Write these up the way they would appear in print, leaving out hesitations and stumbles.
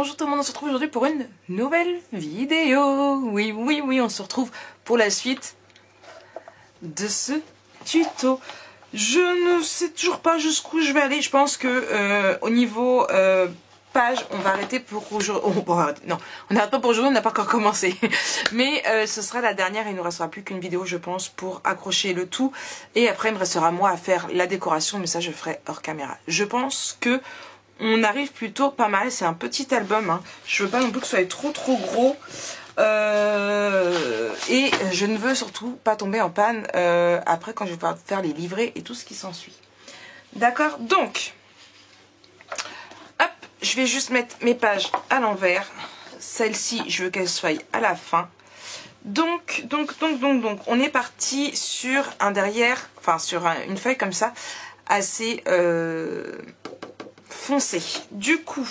Bonjour tout le monde, on se retrouve aujourd'hui pour une nouvelle vidéo. Oui, on se retrouve pour la suite de ce tuto. Je ne sais toujours pas jusqu'où je vais aller. Je pense que au niveau page, on va arrêter pour aujourd'hui. Non, on n'arrête pas pour aujourd'hui, on n'a pas encore commencé. Mais ce sera la dernière et il ne nous restera plus qu'une vidéo, je pense, pour accrocher le tout. Et après, il me restera moi à faire la décoration, mais ça, je ferai hors caméra. Je pense que on arrive plutôt pas mal. C'est un petit album, hein. Je veux pas non plus que ce soit trop gros. Et je ne veux surtout pas tomber en panne après quand je vais pouvoir faire les livrets et tout ce qui s'ensuit. D'accord, donc hop, je vais juste mettre mes pages à l'envers. Celle-ci, je veux qu'elle soit à la fin. Donc, on est parti sur un derrière, enfin sur une feuille comme ça, assez foncé. Du coup,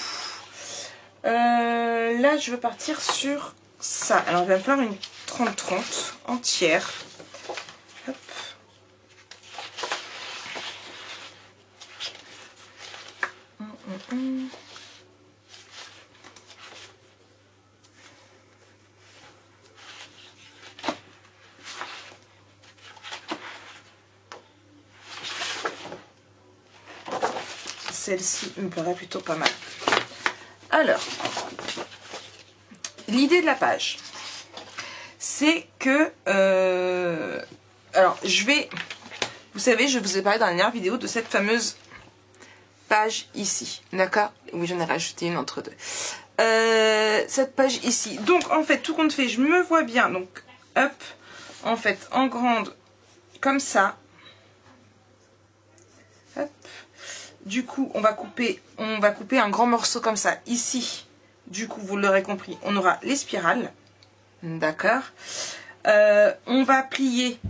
là, je veux partir sur ça. Alors, on va faire une 30-30 entière. Hop. Celle-ci me paraît plutôt pas mal. Alors, l'idée de la page, c'est que... alors, je vais... Vous savez, je vous ai parlé dans la dernière vidéo de cette fameuse page ici. D'accord? Oui, j'en ai rajouté une entre deux. Cette page ici. Donc, en fait, tout compte fait, je me vois bien. Donc, hop, en fait, en grande, comme ça. Hop. Du coup, on va couper un grand morceau comme ça, ici. Du coup, vous l'aurez compris, on aura les spirales. D'accord. On va plier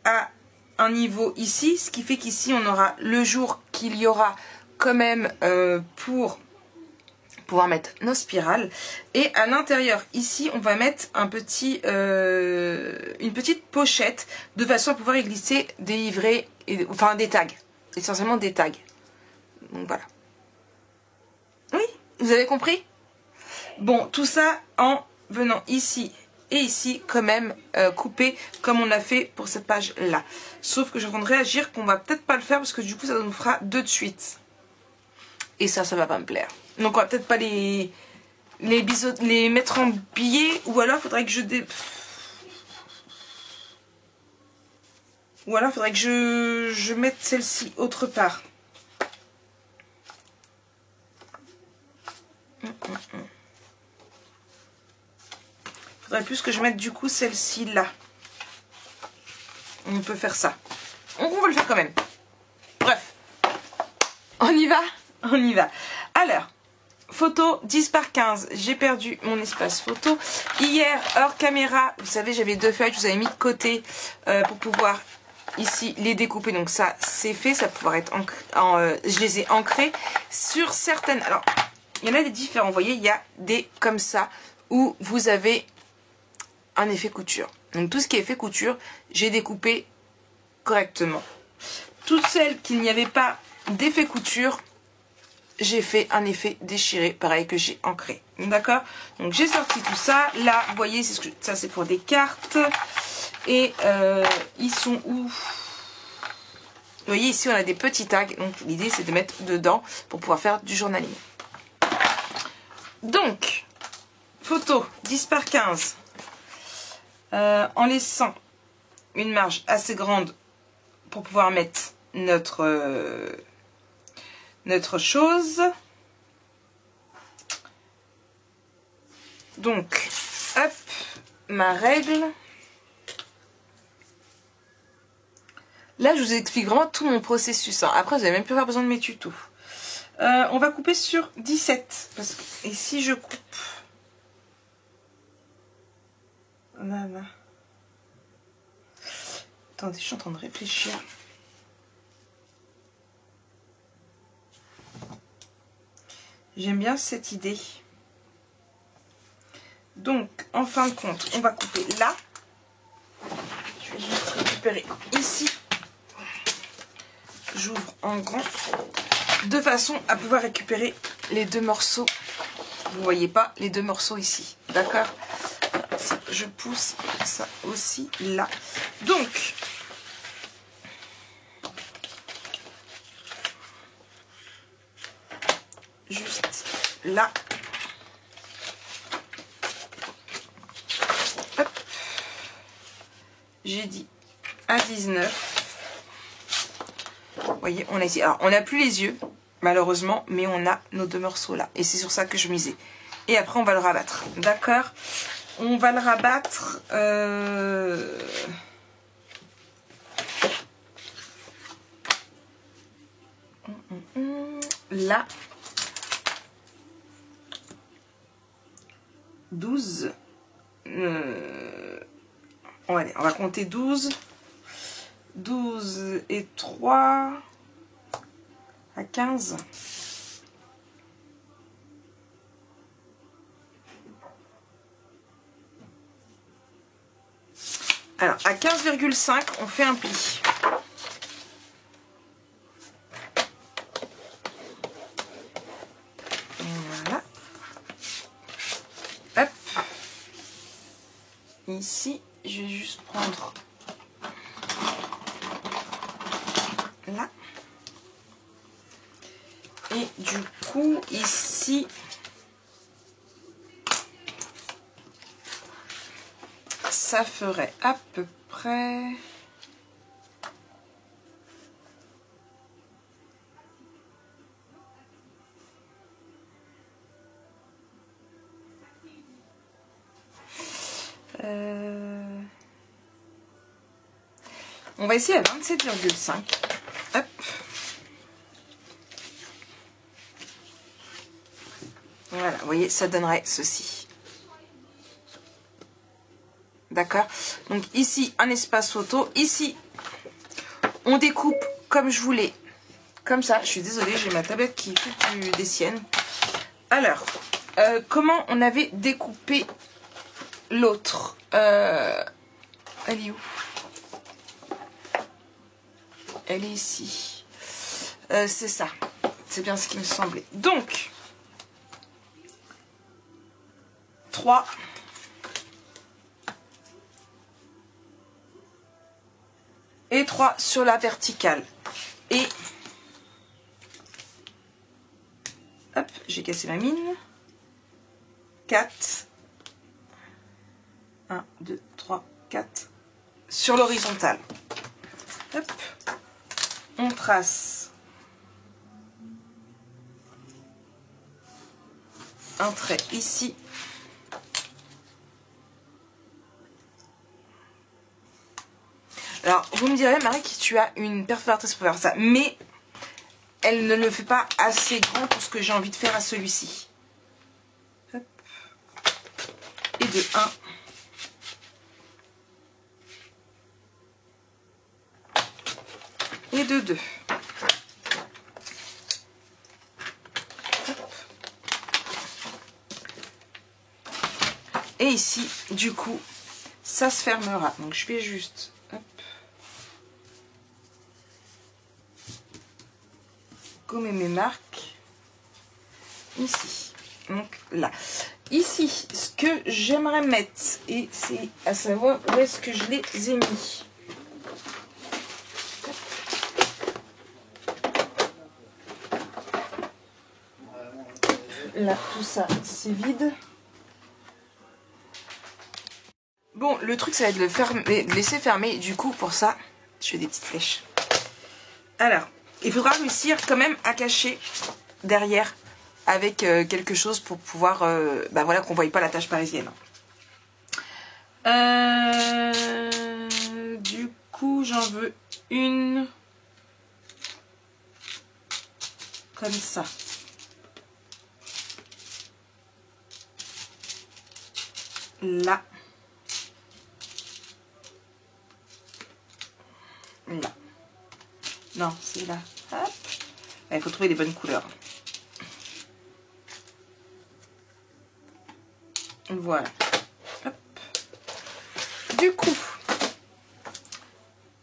à un niveau ici, ce qui fait qu'ici, on aura le jour qu'il y aura quand même pour pouvoir mettre nos spirales. Et à l'intérieur, ici, on va mettre une petite pochette de façon à pouvoir y glisser des livrets, enfin des tags. Essentiellement des tags. Donc voilà. Oui, vous avez compris? Bon, tout ça en venant ici et ici, quand même, couper comme on l'a fait pour cette page-là. Sauf que je suis en train de réagir qu'on va peut-être pas le faire parce que du coup, ça nous fera deux de suite. Et ça va pas me plaire. Donc on va peut-être pas les mettre en billets, ou alors faudrait que je mette celle-ci autre part. Faudrait plus que je mette du coup celle-ci là. On peut faire ça. On va le faire quand même. Bref. On y va? On y va. Alors, photo 10 par 15. J'ai perdu mon espace photo. Hier, hors caméra, vous savez, j'avais deux feuilles que je vous avais mis de côté pour pouvoir ici les découper. Donc ça, c'est fait. Ça va pouvoir être je les ai ancrées sur certaines. Alors, il y en a des différents. Vous voyez, il y a des comme ça où vous avez un effet couture. Donc tout ce qui est effet couture, j'ai découpé correctement. Toutes celles qu'il n'y avait pas d'effet couture, j'ai fait un effet déchiré, pareil, que j'ai ancré. D'accord? Donc j'ai sorti tout ça. Là, vous voyez, ça c'est pour des cartes. Et ils sont où? Vous voyez, ici on a des petits tags. Donc l'idée c'est de mettre dedans pour pouvoir faire du journaling. Donc, photo 10 par 15. En laissant une marge assez grande pour pouvoir mettre notre chose. Donc, hop, ma règle. Là, je vous explique vraiment tout mon processus. Hein. Après, vous n'avez même plus besoin de mes tutos. On va couper sur 17. Parce que, et si je coupe... Là. Attendez, je suis en train de réfléchir. J'aime bien cette idée. Donc, en fin de compte, on va couper là. Je vais juste récupérer ici. J'ouvre en grand. De façon à pouvoir récupérer les deux morceaux vous voyez pas les deux morceaux ici, d'accord? Je pousse ça aussi là. Donc, juste là. Hop. J'ai dit à 19. Vous voyez, on a ici. Alors, on n'a plus les yeux, malheureusement, mais on a nos deux morceaux là. Et c'est sur ça que je misais. Et après, on va le rabattre. D'accord? On va le rabattre. Là. 12. On va compter 12. 12 et 3 à 15. Alors, à 15,5, on fait un pli. Voilà. Hop. Ici, je vais juste prendre là. Et du coup, ici, ça ferait à peu près... On va essayer à 27,5. Hop. Voilà, vous voyez, ça donnerait ceci. D'accord? Donc ici, un espace photo. Ici, on découpe comme je voulais. Comme ça. Je suis désolée, j'ai ma tablette qui fait des siennes. Alors, comment on avait découpé l'autre? Elle est où? Elle est ici. C'est ça. C'est bien ce qui me semblait. Donc, 3. Et 3 sur la verticale. Et... hop, j'ai cassé ma mine. 4. 1, 2, 3, 4. Sur l'horizontale. Hop. On trace un trait ici. Alors, vous me direz, Marie, que tu as une perforatrice pour faire ça. Mais elle ne le fait pas assez grand pour ce que j'ai envie de faire à celui-ci. Hop. Et de 1. Et de 2. Et ici, du coup, ça se fermera. Donc, je vais juste... hop, gommer mes marques. Ici. Donc, là. Ici, ce que j'aimerais mettre, et c'est à savoir où est-ce que je les ai mis. Là, tout ça, c'est vide. Bon, le truc, ça va être de laisser fermer. Du coup, pour ça, je fais des petites flèches. Alors, il faudra réussir quand même à cacher derrière avec quelque chose pour pouvoir... bah voilà, qu'on ne voie pas la tache parisienne. Du coup, j'en veux une... comme ça. Là. Là. Non, c'est là. Hop. Il faut trouver les bonnes couleurs. Voilà. Hop. Du coup,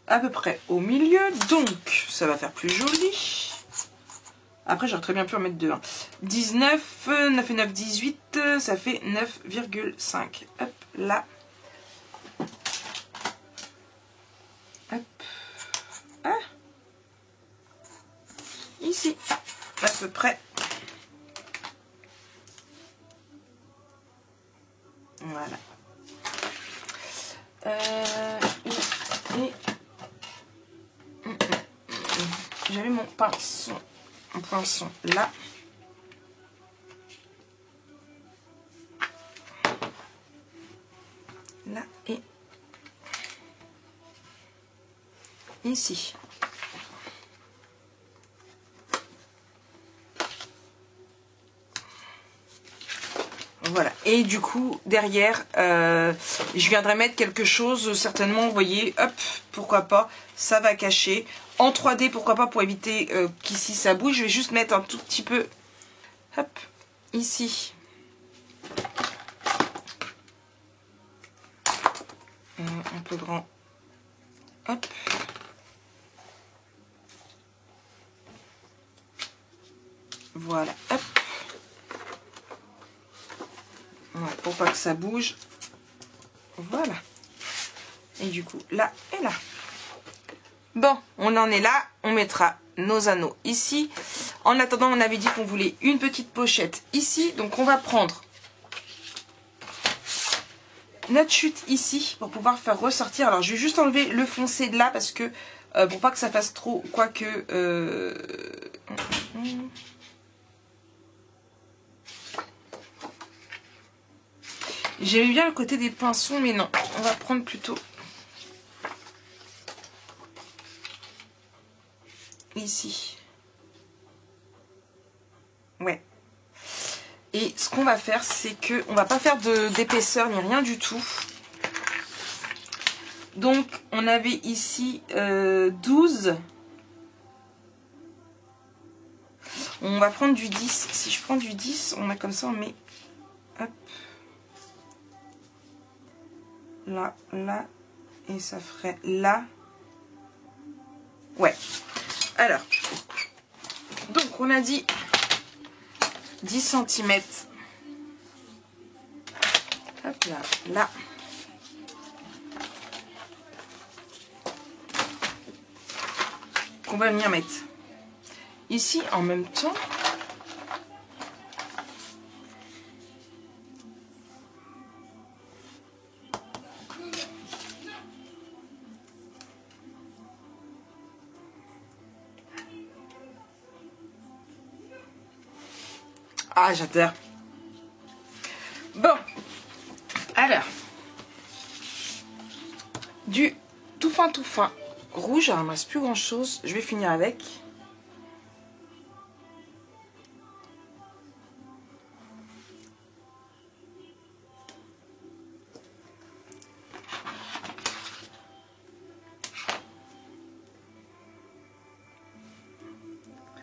à peu près au milieu. Donc, ça va faire plus joli. Après, j'aurais très bien pu en mettre 2. Hein. 19, 9 et 9, 18, ça fait 9,5. Hop, là. Hop. Ah. Ici, à peu près. Voilà. Et j'avais mon pinceau là. Là et ici. Voilà, et du coup derrière je viendrai mettre quelque chose certainement, vous voyez, hop, pourquoi pas, ça va cacher en 3D, pourquoi pas, pour éviter qu'ici ça bouge. Je vais juste mettre un tout petit peu, hop, ici un peu grand, hop, voilà, hop. Voilà, pour pas que ça bouge. Voilà. Et du coup, là et là. Bon, on en est là. On mettra nos anneaux ici. En attendant, on avait dit qu'on voulait une petite pochette ici. Donc, on va prendre notre chute ici pour pouvoir faire ressortir. Alors, je vais juste enlever le foncé de là parce que pour pas que ça fasse trop, quoique... J'aimais bien le côté des pinceaux, mais non. On va prendre plutôt ici. Ouais. Et ce qu'on va faire, c'est que on va pas faire d'épaisseur ni rien du tout. Donc, on avait ici 12. On va prendre du 10. Si je prends du 10, on a comme ça, on met... Hop. Là, là. Et ça ferait là. Ouais. Alors. Donc, on a dit 10 cm. Hop là, là. Qu'on va venir mettre ici en même temps. Ah, j'adore. Bon, alors, du tout fin rouge. Alors, il ne me reste plus grand chose. Je vais finir avec.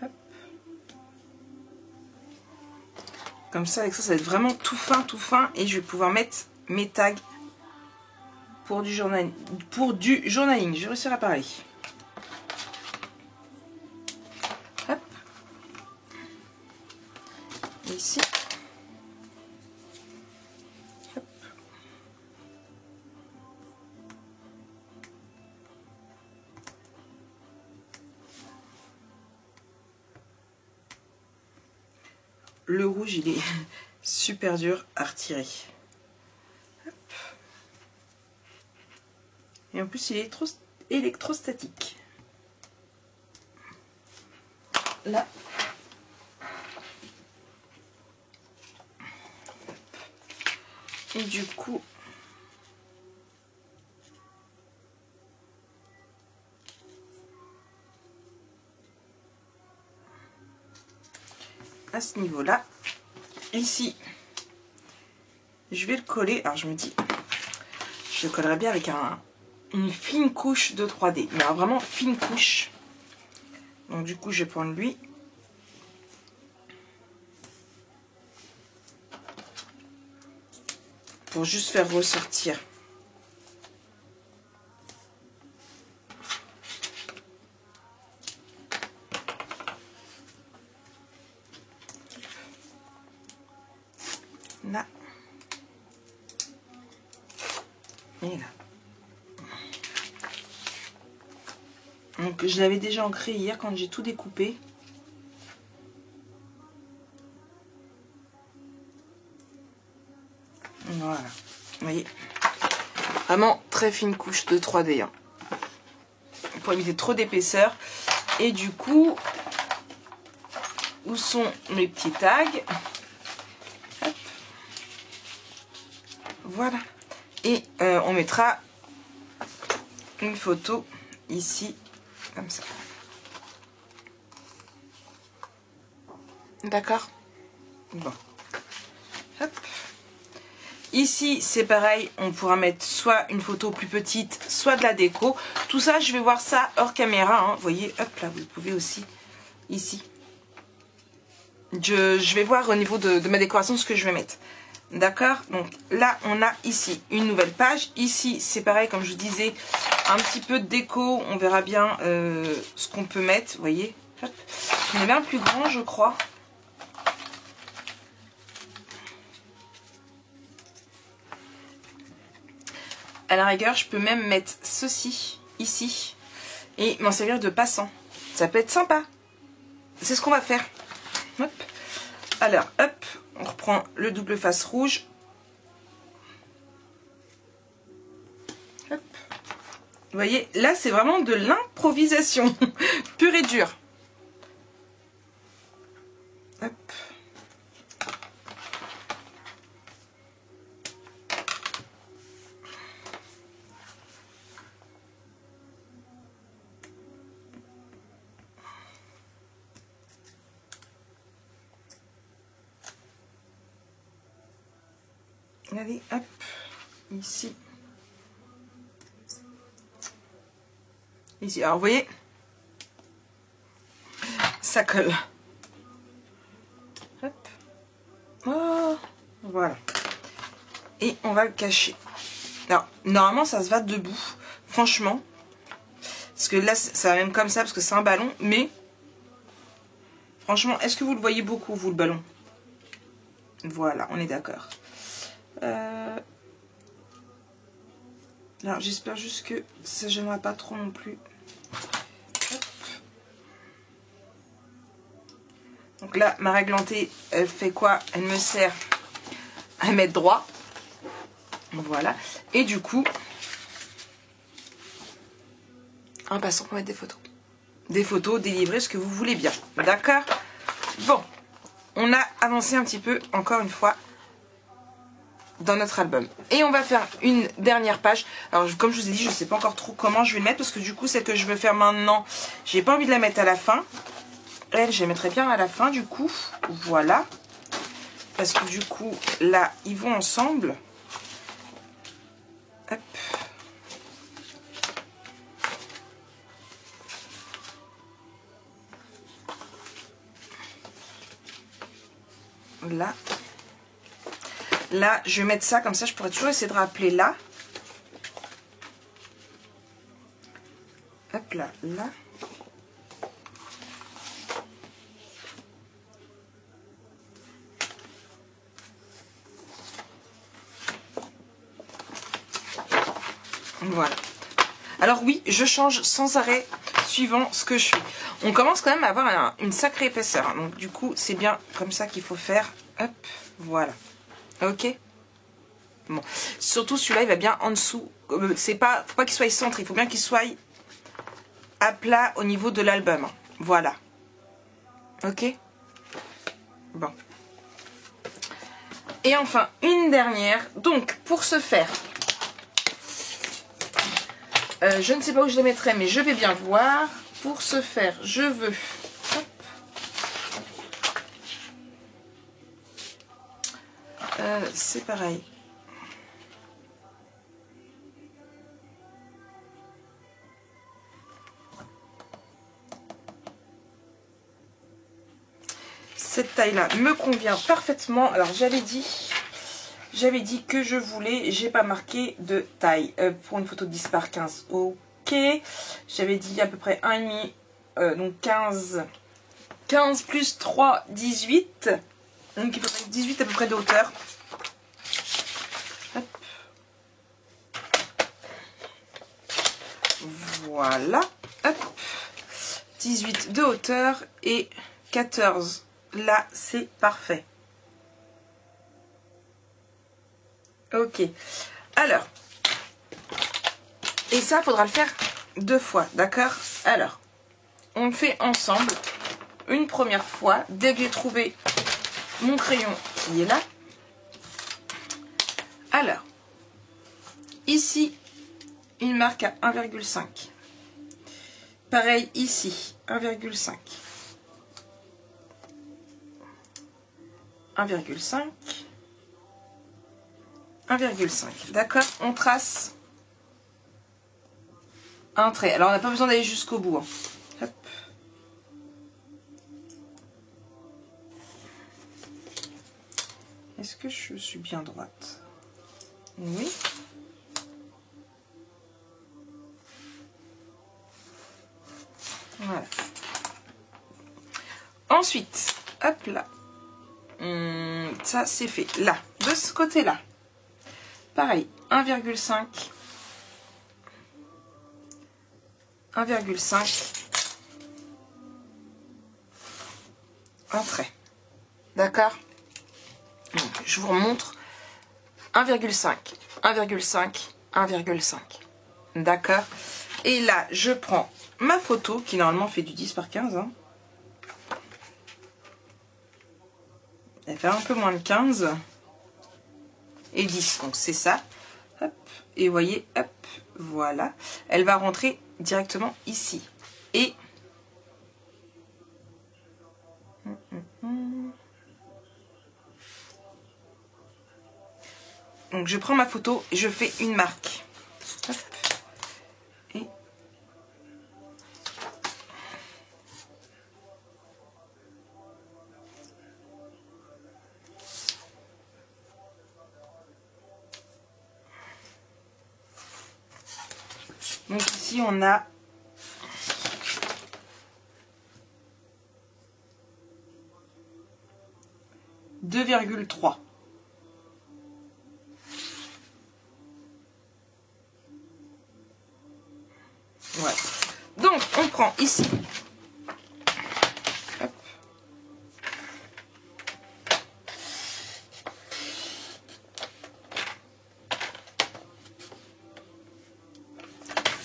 Hop. Comme ça, avec ça, ça va être vraiment tout fin. Et je vais pouvoir mettre mes tags pour du journaling. Je vais réussir à parler. Hop. Et ici. Hop. Le rouge, il est super dur à retirer. Hop. Et en plus, il est électrostatique. Là. Et du coup, à ce niveau-là, ici, je vais le coller. Alors je me dis, je le collerai bien avec une fine couche de 3D, mais alors vraiment fine couche. Donc du coup, je vais prendre lui. Pour juste faire ressortir. là. Et là. Donc je l'avais déjà ancré hier quand j'ai tout découpé. Voilà. Vous voyez. Vraiment très fine couche de 3D. Hein. Pour éviter trop d'épaisseur. Et du coup, où sont mes petits tags? Hop. Voilà. Et on mettra une photo ici. Comme ça. D'accord? Bon. Hop. Ici, c'est pareil. On pourra mettre soit une photo plus petite, soit de la déco. Tout ça, je vais voir ça hors caméra. Hein. Vous voyez, hop là, vous pouvez aussi. Ici. Je vais voir au niveau de ma décoration ce que je vais mettre. D'accord? Donc là, on a ici une nouvelle page. Ici, c'est pareil, comme je vous disais, un petit peu de déco. On verra bien ce qu'on peut mettre. Vous voyez? Hop. On est bien plus grand, je crois. À la rigueur, je peux même mettre ceci, ici, et m'en servir de passant. Ça peut être sympa. C'est ce qu'on va faire. Hop. Alors, hop, on reprend le double face rouge. Hop. Vous voyez, là, c'est vraiment de l'improvisation pure et dure. Hop. Allez, hop, ici. Ici, alors vous voyez, ça colle. Hop. Oh, voilà. Et on va le cacher. Alors, normalement, ça se va debout, franchement. Parce que là, ça va même comme ça, parce que c'est un ballon. Mais, franchement, est-ce que vous le voyez beaucoup, vous, le ballon? Voilà, on est d'accord. Alors j'espère juste que ça ne gênera pas trop non plus. Hop. Donc là, ma réglantée, elle fait quoi? Elle me sert à mettre droit. Voilà. Et du coup, un passant pour mettre des photos. Des photos, des livrets, ce que vous voulez bien. D'accord? Bon, on a avancé un petit peu, encore une fois, dans notre album. Et on va faire une dernière page. Alors comme je vous ai dit, je ne sais pas encore trop comment je vais le mettre, parce que du coup celle que je veux faire maintenant, j'ai pas envie de la mettre à la fin. Elle, je la mettrai bien à la fin du coup. Voilà. Parce que du coup, là, ils vont ensemble. Hop. Là. Là, je vais mettre ça, comme ça, je pourrais toujours essayer de rappeler là. Hop là, là. Voilà. Alors oui, je change sans arrêt suivant ce que je fais. On commence quand même à avoir une sacrée épaisseur. Donc du coup, c'est bien comme ça qu'il faut faire. Hop, voilà. Ok. Bon, surtout celui-là, il va bien en dessous. C'est pas, faut pas qu'il soit centré, il faut bien qu'il soit à plat au niveau de l'album. Voilà. Ok. Bon. Et enfin, une dernière. Donc, pour ce faire, je ne sais pas où je les mettrai, mais je vais bien voir. Pour ce faire, je veux... c'est pareil. Cette taille-là me convient parfaitement. Alors, j'avais dit que je voulais, j'ai pas marqué de taille pour une photo de 10 par 15. Ok. J'avais dit à peu près 1,5, donc 15 plus 3, 18. Donc il faut mettre 18 à peu près de hauteur. Hop. Voilà. Hop. 18 de hauteur et 14. Là, c'est parfait. Ok. Alors. Et ça, faudra le faire 2 fois, d'accord? Alors, on le fait ensemble. Une première fois, dès que j'ai trouvé mon crayon qui est là. Alors, ici, une marque à 1,5. Pareil ici, 1,5. 1,5. 1,5. D'accord? On trace un trait. Alors, on n'a pas besoin d'aller jusqu'au bout. Hein. Hop. Est-ce que je suis bien droite? Oui. Voilà. Ensuite, hop là. Ça, c'est fait. Là, de ce côté-là. Pareil, 1,5. 1,5. Un trait. D'accord? Donc, je vous remontre. 1,5. 1,5. 1,5. D'accord? Et là, je prends ma photo qui normalement fait du 10 par 15. Hein. Elle fait un peu moins de 15. Et 10, donc c'est ça. Hop. Et vous voyez, hop, voilà. Elle va rentrer directement ici. Et... Donc je prends ma photo et je fais une marque. Hop. Et... Donc ici on a 2,3. Voilà. Donc on prend ici. Hop.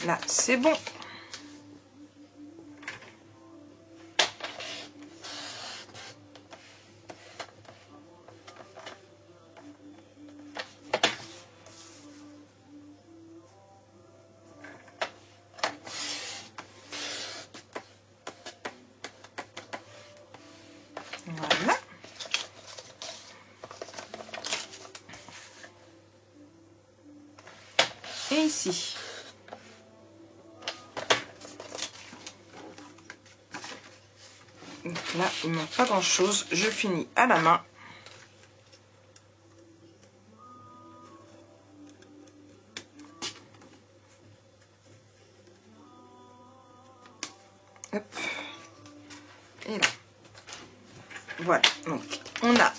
Là, c'est bon. Voilà. Et ici. Donc là, il ne manque pas grand chose. Je finis à la main. Hop. Et là. Voilà. Donc, on a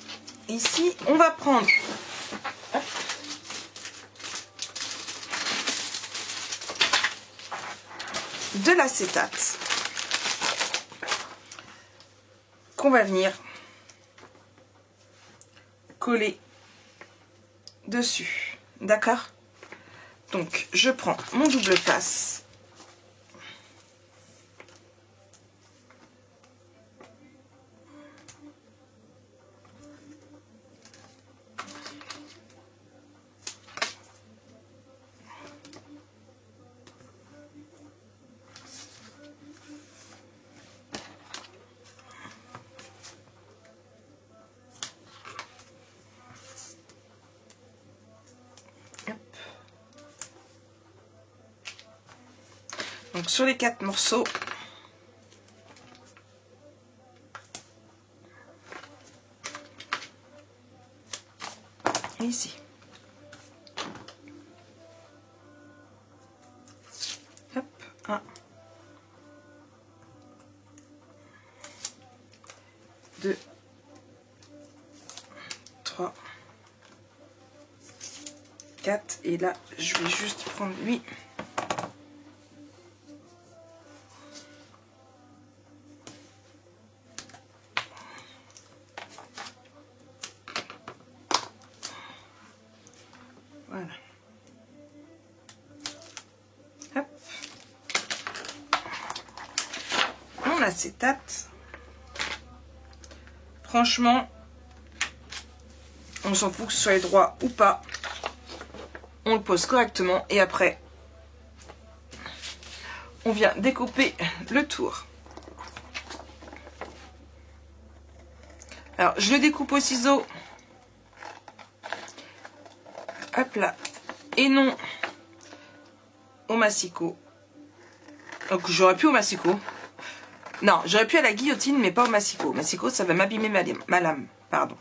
ici, on va prendre... Hop. De l'acétate. Qu'on va venir coller dessus. D'accord? Donc, je prends mon double face. Donc sur les 4 morceaux, et ici. Hop, 1, 2, 3, 4. Et là, je vais juste prendre lui. Voilà. Hop. Mon acétate. Franchement, on s'en fout que ce soit droit ou pas. On le pose correctement et après, on vient découper le tour. Alors, je le découpe au ciseau. Hop là. Et non au massicot. Donc, j'aurais pu au massicot. Non, j'aurais pu à la guillotine, mais pas au massicot. Au massicot, ça va m'abîmer ma lame. Pardon.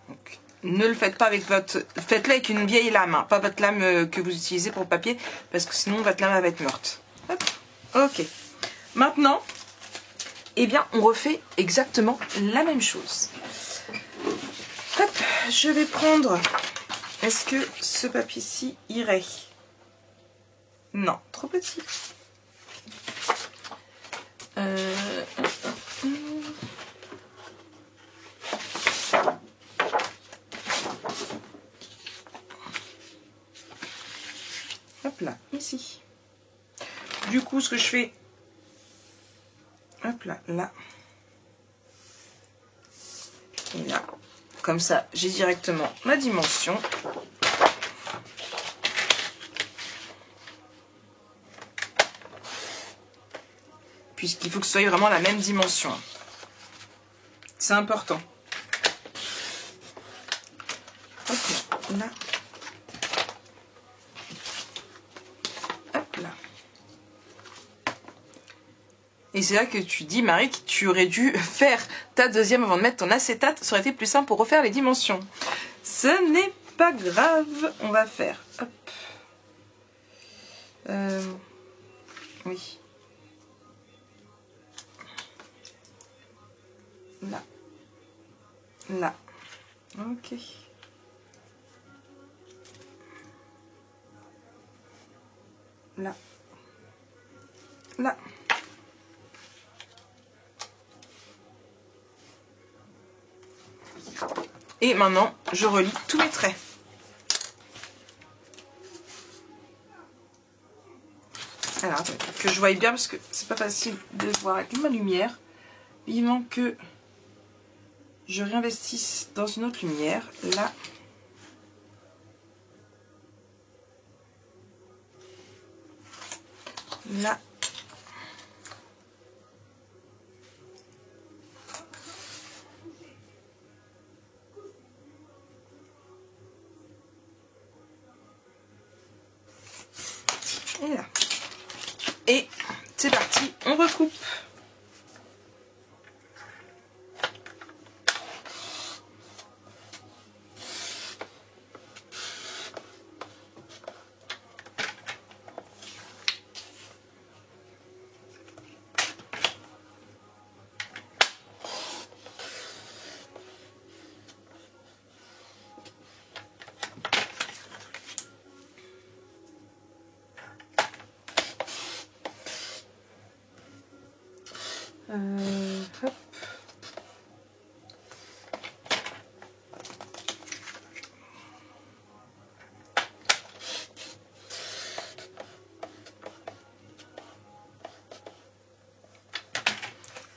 Donc, ne le faites pas avec votre... Faites-le avec une vieille lame, hein, pas votre lame que vous utilisez pour le papier, parce que sinon, votre lame va être morte. Hop. Ok. Maintenant, eh bien, on refait exactement la même chose. Hop, je vais prendre... Est-ce que ce papier-ci irait? Non, trop petit. Hop là, ici. Du coup, ce que je fais... Hop là, là. Et là. Comme ça, j'ai directement ma dimension. Puisqu'il faut que ce soit vraiment la même dimension. C'est important. Hop là, là. Hop là. Et c'est là que tu dis, Marie, que tu aurais dû faire ta deuxième avant de mettre ton acétate. Ça aurait été plus simple pour refaire les dimensions. Ce n'est pas grave. On va faire. Hop. Oui. Là. Là. Ok. Là. Là. Et maintenant, je relie tous mes traits. Alors, attendez, que je voie bien parce que c'est pas facile de voir avec ma lumière. Vivement que je réinvestisse dans une autre lumière. Là. Là. Et là. Et c'est parti, on recoupe. Hop.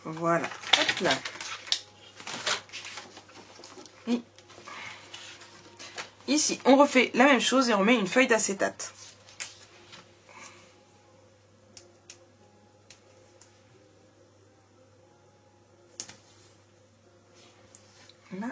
Voilà, hop là. Et ici, on refait la même chose et on met une feuille d'acétate. Là.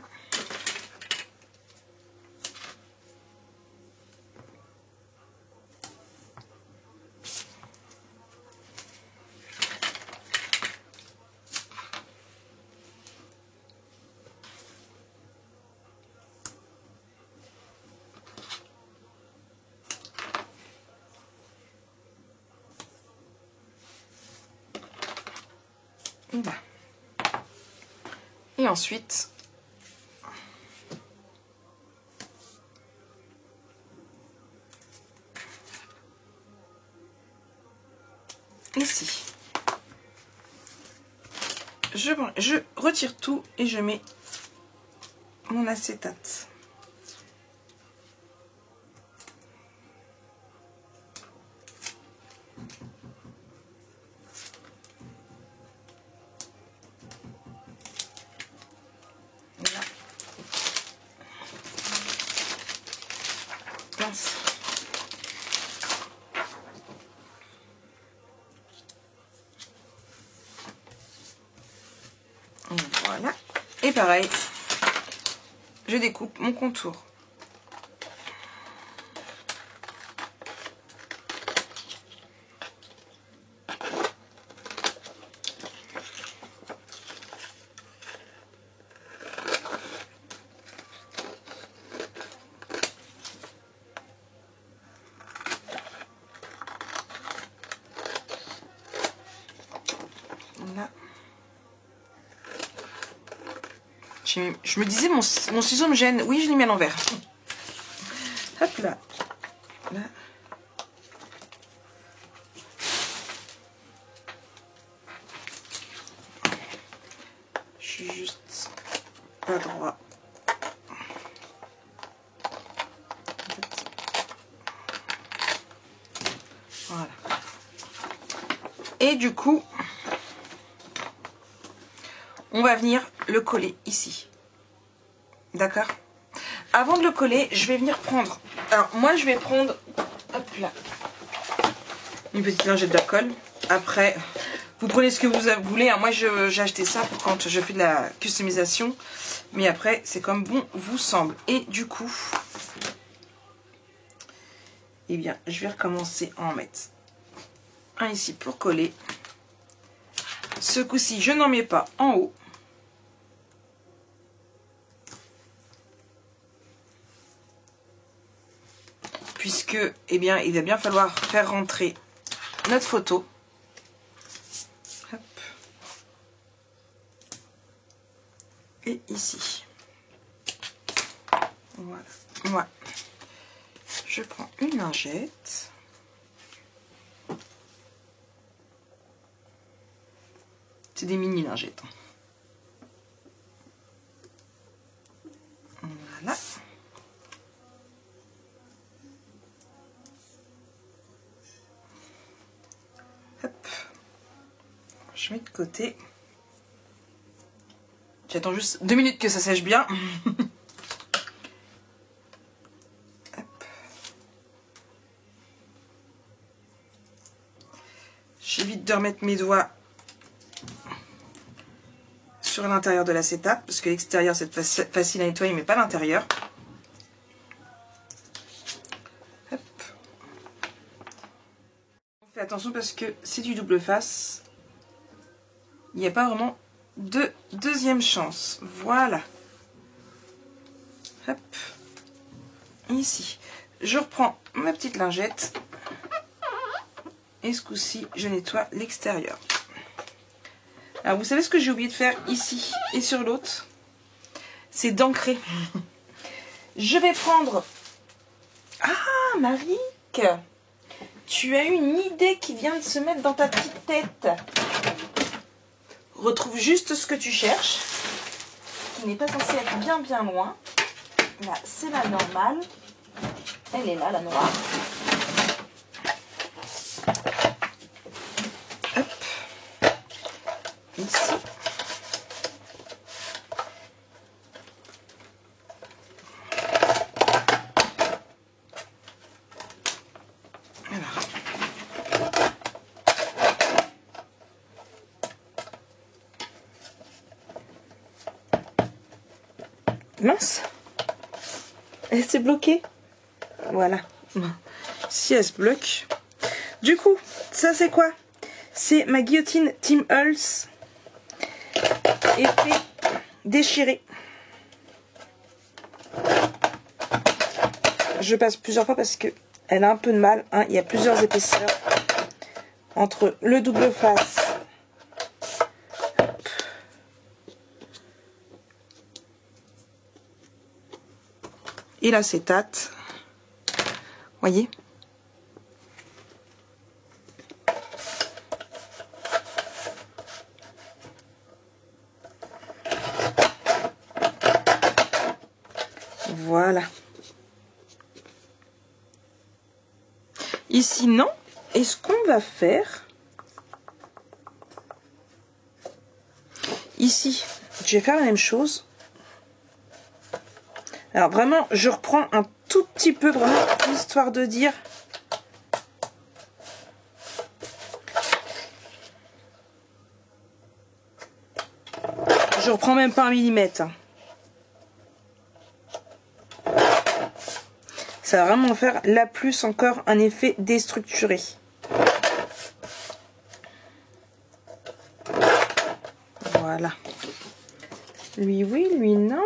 Là. Et ensuite, ici, je retire tout et je mets mon acétate. Voilà. Et pareil, je découpe mon contour. Là. Je me disais, mon ciseau me gêne. Oui, je l'ai mis à l'envers. Hop là. Là. Je suis juste pas droit. Voilà. Et du coup, on va venir le coller ici. D'accord? Avant de le coller, je vais venir prendre... Alors, moi, je vais prendre... Hop là. Une petite lingette de colle. Après, vous prenez ce que vous voulez. Hein. Moi, j'ai acheté ça pour quand je fais de la customisation. Mais après, c'est comme bon vous semble. Et du coup... Eh bien, je vais recommencer à en mettre un ici pour coller. Ce coup-ci, je n'en mets pas en haut. Puisque, eh bien, il va bien falloir faire rentrer notre photo. Hop. Et ici. Voilà. Voilà. Je prends une lingette. C'est des mini lingettes. Voilà. Hop. Je mets de côté. J'attends juste 2 minutes que ça sèche bien. J'évite de remettre mes doigts sur l'intérieur de l'acétate, parce que l'extérieur c'est facile à nettoyer, mais pas l'intérieur. On fait attention parce que c'est du double face. Il n'y a pas vraiment de deuxième chance. Voilà. Hop. Ici. Je reprends ma petite lingette. Et ce coup-ci, je nettoie l'extérieur. Alors, vous savez ce que j'ai oublié de faire ici et sur l'autre? C'est d'ancrer. Je vais prendre... Ah, Marique, tu as une idée qui vient de se mettre dans ta petite tête. Retrouve juste ce que tu cherches, qui n'est pas censé être bien bien loin. Là, c'est la normale. Elle est là, la noire. Hop. Ici. Mince, elle s'est bloquée. Voilà. Si elle se bloque. Du coup, ça c'est quoi? C'est ma guillotine Tim Holtz. Effet déchiré. Je passe plusieurs fois parce que elle a un peu de mal. Hein. Il y a plusieurs épaisseurs entre le double face. Hop. et l'acétate. Voyez? Voilà. Ici, non. Et ce qu'on va faire... Ici, je vais faire la même chose. Alors vraiment, je reprends un tout petit peu, vraiment, histoire de dire... Je reprends même pas un millimètre. Ça va vraiment faire là plus encore un effet déstructuré. Voilà. Lui oui, lui non.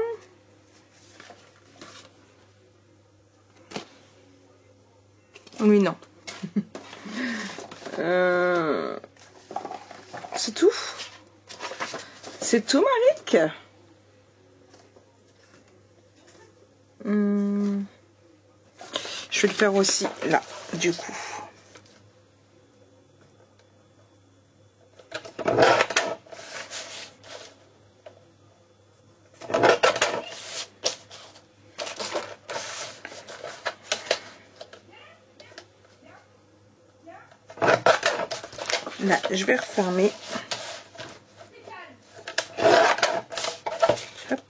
Lui non. C'est tout? C'est tout, Maric? Je vais le faire aussi là, du coup. Là, je vais refermer. Hop.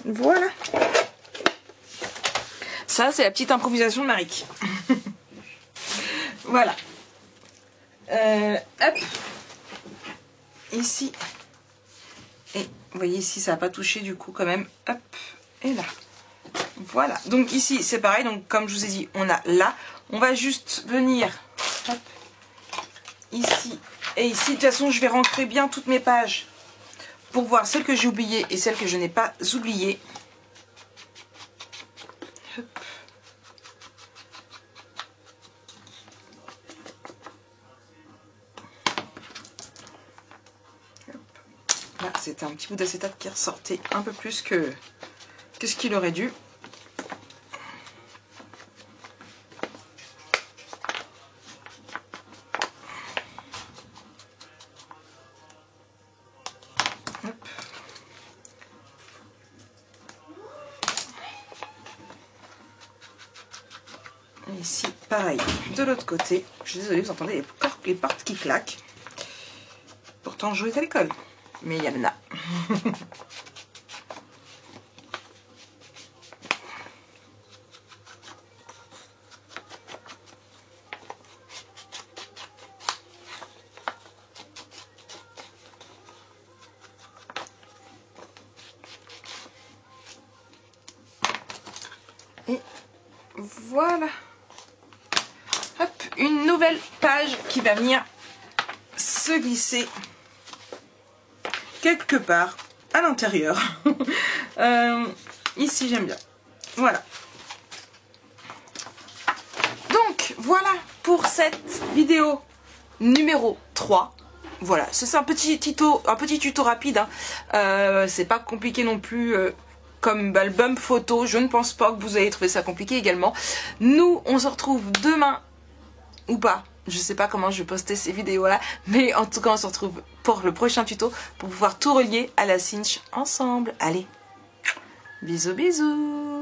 Voilà. Ça, c'est la petite improvisation de Maric. Voilà. Hop. Ici. Et vous voyez ici, ça n'a pas touché du coup quand même. Hop. Et là. Voilà. Donc ici, c'est pareil. Donc comme je vous ai dit, on a là. On va juste venir. Hop. Ici et ici. De toute façon, je vais rentrer bien toutes mes pages pour voir celles que j'ai oubliées et celles que je n'ai pas oubliées. Hop. Là, c'était un petit bout d'acétate qui ressortait un peu plus que ce qu'il aurait dû. Hop. Et ici, pareil, de l'autre côté. Je suis désolée, vous entendez les portes qui claquent. Pourtant, je jouais à l'école. Mais il y en a. Et voilà. Hop, une nouvelle page qui va venir se glisser quelque part à l'intérieur. Ici, j'aime bien. Voilà. Donc, voilà pour cette vidéo numéro 3. Voilà, c'est un petit tuto rapide. Hein. C'est pas compliqué non plus comme album photo. Je ne pense pas que vous allez trouver ça compliqué également. Nous, on se retrouve demain ou pas. Je sais pas comment je vais poster ces vidéos là, mais en tout cas on se retrouve pour le prochain tuto pour pouvoir tout relier à la cinch ensemble. Allez, bisous bisous.